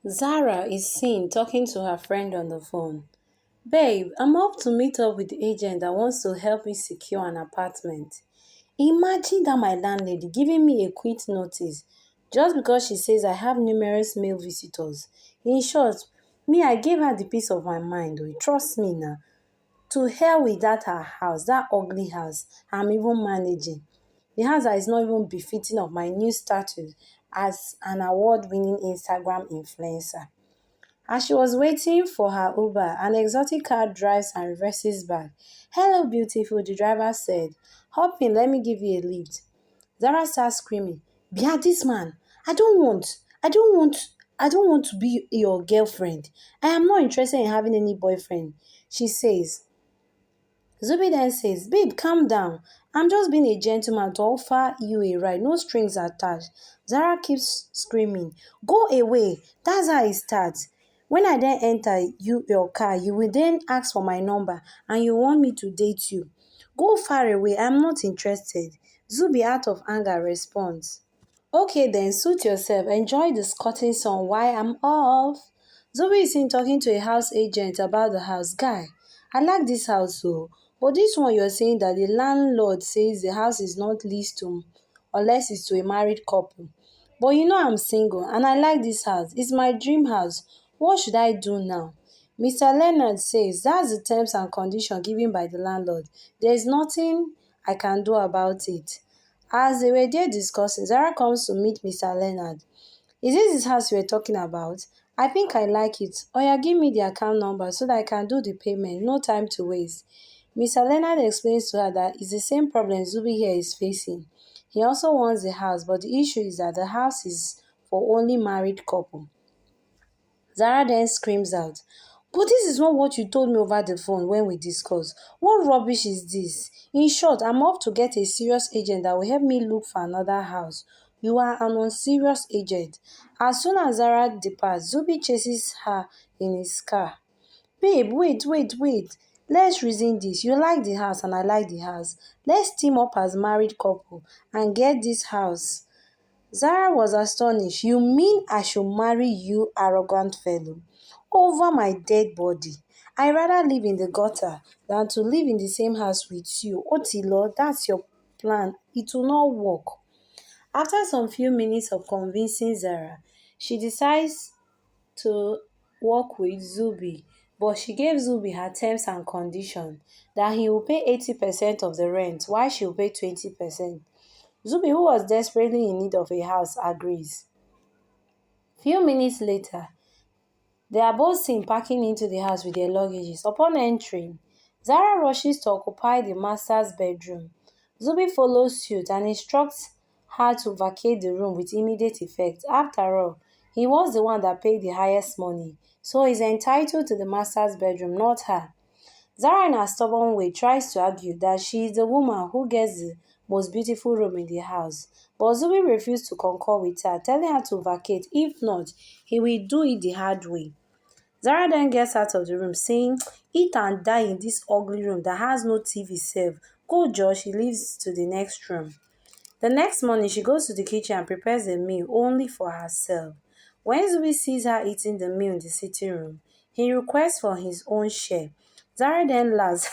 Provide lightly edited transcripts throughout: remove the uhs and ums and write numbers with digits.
Zara is seen talking to her friend on the phone. Babe, I'm up to meet up with the agent that wants to help me secure an apartment. Imagine that my landlady giving me a quit notice just because she says I have numerous male visitors. In short, me, I gave her the peace of my mind. Oh, trust me now. To hell with that her house, that ugly house I'm even managing. The house that is not even befitting of my new status as an award-winning Instagram influencer. As she was waiting for her Uber, an exotic car drives and reverses back. Hello, beautiful, the driver said. Hop in, let me give you a lift. Zara starts screaming, Bia, this man, I don't want to be your girlfriend. I am not interested in having any boyfriend. She says, Zubi then says, Babe, calm down. I'm just being a gentleman to offer you a ride, no strings attached. Zara keeps screaming, Go away. That's how it starts. When I then enter your car, you will then ask for my number and you want me to date you. Go far away. I'm not interested. Zubi, out of anger, responds. Okay then, suit yourself. Enjoy the Scottish sun while I'm off. Zoe is seen talking to a house agent about the house. Guy, I like this house so. But this one you're saying that the landlord says the house is not leased to unless it's to a married couple. But you know I'm single and I like this house. It's my dream house. What should I do now? Mr. Leonard says that's the terms and condition given by the landlord. There is nothing I can do about it. As they were there discussing, Zara comes to meet Mr. Leonard. Is this his house you were talking about? I think I like it. Oya, give me the account number so that I can do the payment. No time to waste. Mr. Leonard explains to her that it's the same problem Zubi here is facing. He also wants the house, but the issue is that the house is for only married couple. Zara then screams out, But this is not what you told me over the phone when we discussed. What rubbish is this? In short, I'm up to get a serious agent that will help me look for another house. You are an unserious agent. As soon as Zara departs, Zubi chases her in his car. Babe, wait. Let's reason this. You like the house and I like the house. Let's team up as married couple and get this house. Zara was astonished. You mean I should marry you, arrogant fellow? Over my dead body. I rather live in the gutter than to live in the same house with you. Otilo, that's your plan. It will not work. After some few minutes of convincing Zara, she decides to work with Zubi, but she gave Zubi her terms and conditions that he will pay 80% of the rent while she will pay 20%. Zubi, who was desperately in need of a house, agrees. Few minutes later, they are both seen packing into the house with their luggages. Upon entering, Zara rushes to occupy the master's bedroom. Zubi follows suit and instructs her to vacate the room with immediate effect. After all, he was the one that paid the highest money, so he's entitled to the master's bedroom, not her. Zara in her stubborn way tries to argue that she is the woman who gets the most beautiful room in the house, but Zubi refused to concur with her, telling her to vacate. If not, he will do it the hard way. Zara then gets out of the room, saying, Eat and die in this ugly room that has no TV save. Go, Josh, she leaves to the next room. The next morning, she goes to the kitchen and prepares a meal only for herself. When Zubi sees her eating the meal in the sitting room, he requests for his own share. Zara then laughs.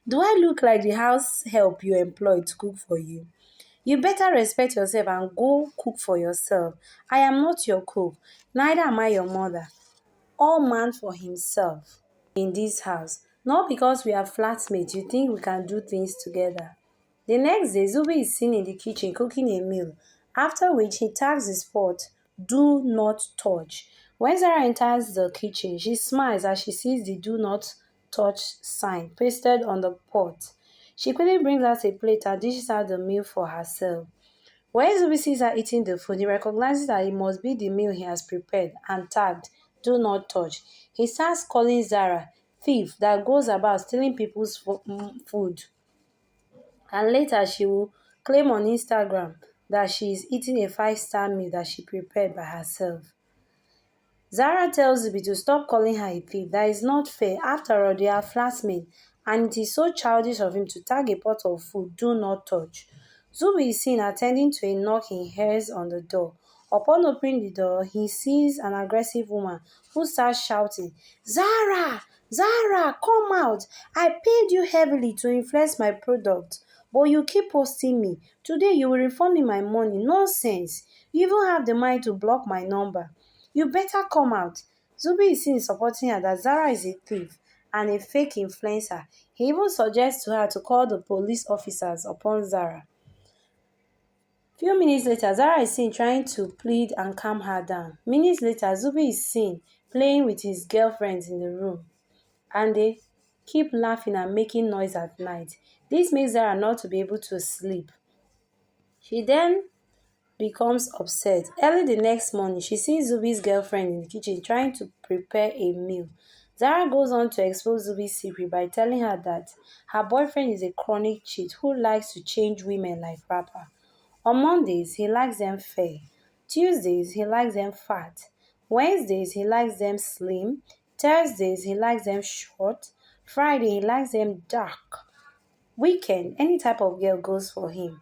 Do I look like the house help you employed to cook for you? You better respect yourself and go cook for yourself. I am not your cook, neither am I your mother. All man for himself in this house. Not because we are flatmates, you think we can do things together. The next day, Zubi is seen in the kitchen cooking a meal, after which he tags his pot, Do not touch. When Zara enters the kitchen, she smiles as she sees the Do not touch sign pasted on the pot. She quickly brings out a plate and dishes out the meal for herself. When Zubi sees her eating the food, he recognizes that it must be the meal he has prepared and tagged, Do not touch. He starts calling Zara, thief that goes about stealing people's food. And later she will claim on Instagram that she is eating a five-star meal that she prepared by herself. Zara tells Zubi to stop calling her a thief. That is not fair. After all, they are flatmates, and it is so childish of him to tag a pot of food, Do not touch. Zubi is seen attending to a knock he hears on the door. Upon opening the door, he sees an aggressive woman who starts shouting, Zara! Zara, come out! I paid you heavily to influence my product, but you keep posting me. Today you will refund me my money. Nonsense. You even have the mind to block my number. You better come out. Zubi is seen supporting her that Zara is a thief and a fake influencer. He even suggests to her to call the police officers upon Zara. Few minutes later, Zara is seen trying to plead and calm her down. Minutes later, Zubi is seen playing with his girlfriends in the room, and they keep laughing and making noise at night. This makes Zara not to be able to sleep. She then becomes upset. Early the next morning, she sees Zubi's girlfriend in the kitchen trying to prepare a meal. Zara goes on to expose Zubi's secret by telling her that her boyfriend is a chronic cheat who likes to change women like rapper. On Mondays, he likes them fair. Tuesdays, he likes them fat. Wednesdays, he likes them slim. Thursdays, he likes them short. Friday, he likes them dark. Weekend, any type of girl goes for him.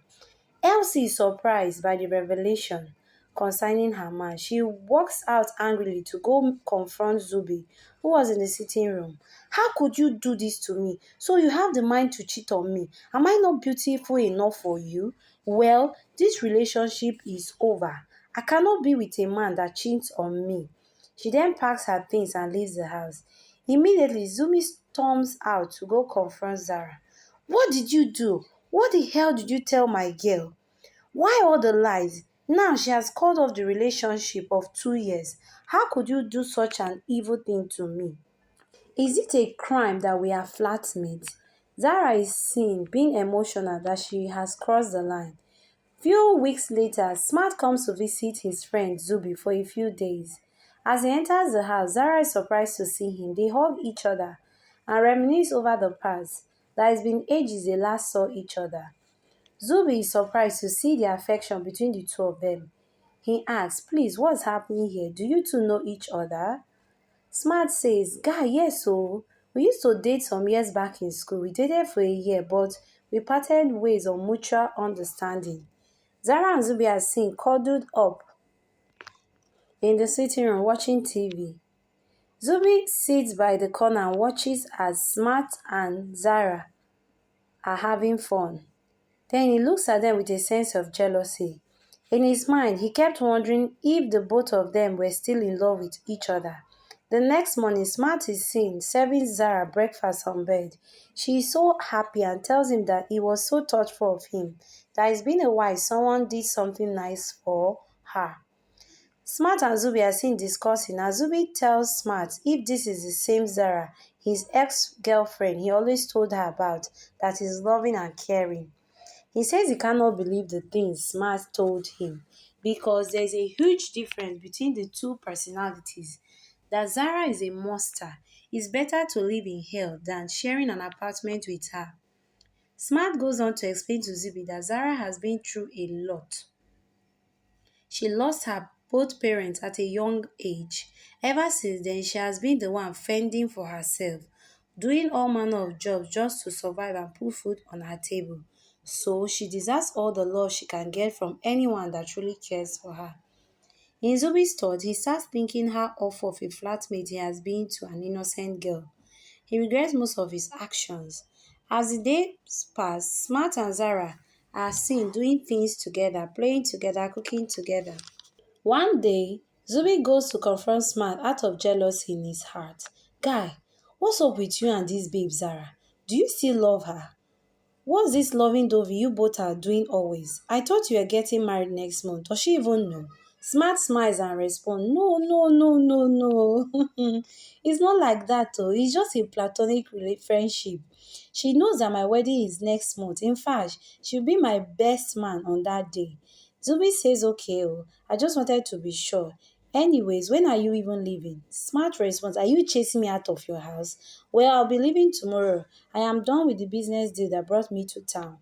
Elsie is surprised by the revelation concerning her man. She walks out angrily to go confront Zubi, who was in the sitting room. How could you do this to me? So you have the mind to cheat on me. Am I not beautiful enough for you? Well, this relationship is over. I cannot be with a man that cheats on me. She then packs her things and leaves the house. Immediately, Zumi storms out to go confront Zara. What did you do? What the hell did you tell my girl? Why all the lies? Now she has called off the relationship of 2 years. How could you do such an evil thing to me? Is it a crime that we are flatmates? Zara is seen being emotional that she has crossed the line. Few weeks later, Smart comes to visit his friend Zubi for a few days. As he enters the house, Zara is surprised to see him. They hug each other and reminisce over the past. That has been ages they last saw each other. Zubi is surprised to see the affection between the two of them. He asks, please, what's happening here? Do you two know each other? Smart says, Guy, yes, so we used to date some years back in school. We dated for a year, but we parted ways on mutual understanding. Zara and Zubi are seen cuddled up in the sitting room watching TV. Zubi sits by the corner and watches as Smart and Zara are having fun. Then he looks at them with a sense of jealousy. In his mind, he kept wondering if the both of them were still in love with each other. The next morning, Smart is seen serving Zara breakfast on bed. She is so happy and tells him that he was so thoughtful of him, that it's been a while someone did something nice for her. Smart and Zubi are seen discussing as Zubi tells Smart if this is the same Zara, his ex-girlfriend he always told her about, that is loving and caring. He says he cannot believe the things Smart told him because there's a huge difference between the two personalities. That Zara is a monster. It's better to live in hell than sharing an apartment with her. Smart goes on to explain to Zubi that Zara has been through a lot. She lost her both parents at a young age. Ever since then, she has been the one fending for herself, doing all manner of jobs just to survive and put food on her table. So she deserves all the love she can get from anyone that truly cares for her. In Zubi's thoughts, he starts thinking how awful of a flatmate he has been to an innocent girl. He regrets most of his actions. As the days pass, Smart and Zara are seen doing things together, playing together, cooking together. One day, Zubi goes to confront Smart out of jealousy in his heart. Guy, what's up with you and this babe Zara? Do you still love her? What's this loving dovey you both are doing always? I thought you were getting married next month. Does she even know? Smart smiles and responds, no, no, no, no, no. It's not like that though. It's just a platonic friendship. She knows that my wedding is next month. In fact, she'll be my best man on that day. Zubi says, okay, oh, I just wanted to be sure. Anyways, when are you even leaving? Smart response, are you chasing me out of your house? Well, I'll be leaving tomorrow. I am done with the business deal that brought me to town.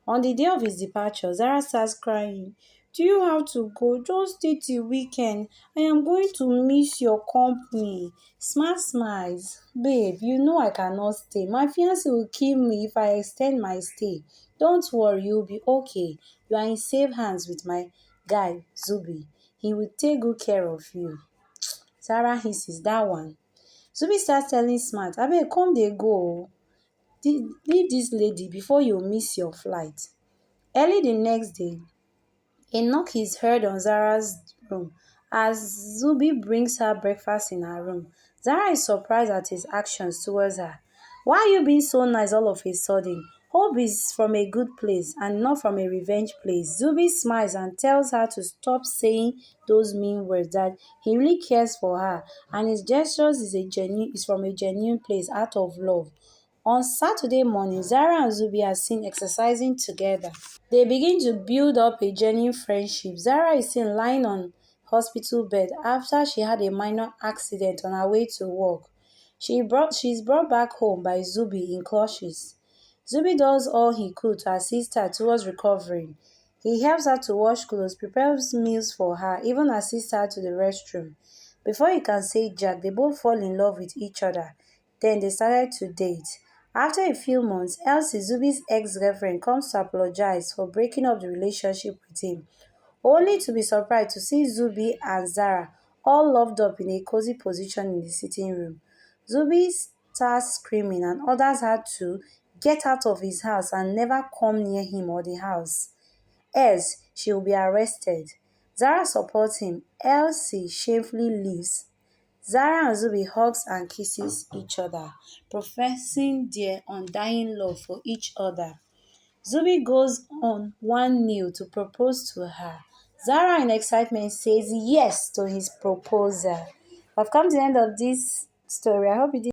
On the day of his departure, Zara starts crying. Do you have to go? Just stay till weekend. I am going to miss your company. Smart smiles. Babe, you know I cannot stay. My fiancé will kill me if I extend my stay. Don't worry, you'll be okay. You are in safe hands with my guy, Zubi. He will take good care of you. Zara hisses, that one. Zubi starts telling Smart, abeg come dey go oo. Leave dis lady before you miss your flight. Early the next day, a knock is heard on Zara's room as Zubi brings her breakfast in her room. Zara is surprised at his actions towards her. Why are you being so nice all of a sudden? Hope is from a good place and not from a revenge place. Zubi smiles and tells her to stop saying those mean words, that he really cares for her and his gestures is from a genuine place out of love. On Saturday morning, Zara and Zubi are seen exercising together. They begin to build up a genuine friendship. Zara is seen lying on hospital bed after she had a minor accident on her way to work. She is brought back home by Zubi in clutches. Zubi does all he could to assist her towards recovering. He helps her to wash clothes, prepares meals for her, even assists her to the restroom. Before you can say Jack, they both fall in love with each other. Then they started to date. After a few months, Elsie, Zubi's ex-girlfriend, comes to apologize for breaking up the relationship with him, only to be surprised to see Zubi and Zara all loved up in a cozy position in the sitting room. Zubi starts screaming and orders her to get out of his house and never come near him or the house, else she will be arrested. Zara supports him. Elsie shamefully leaves. Zara and Zubi hugs and kisses each other, professing their undying love for each other. Zubi goes on one knee to propose to her. Zara in excitement says yes to his proposal. I've come to the end of this story. I hope you did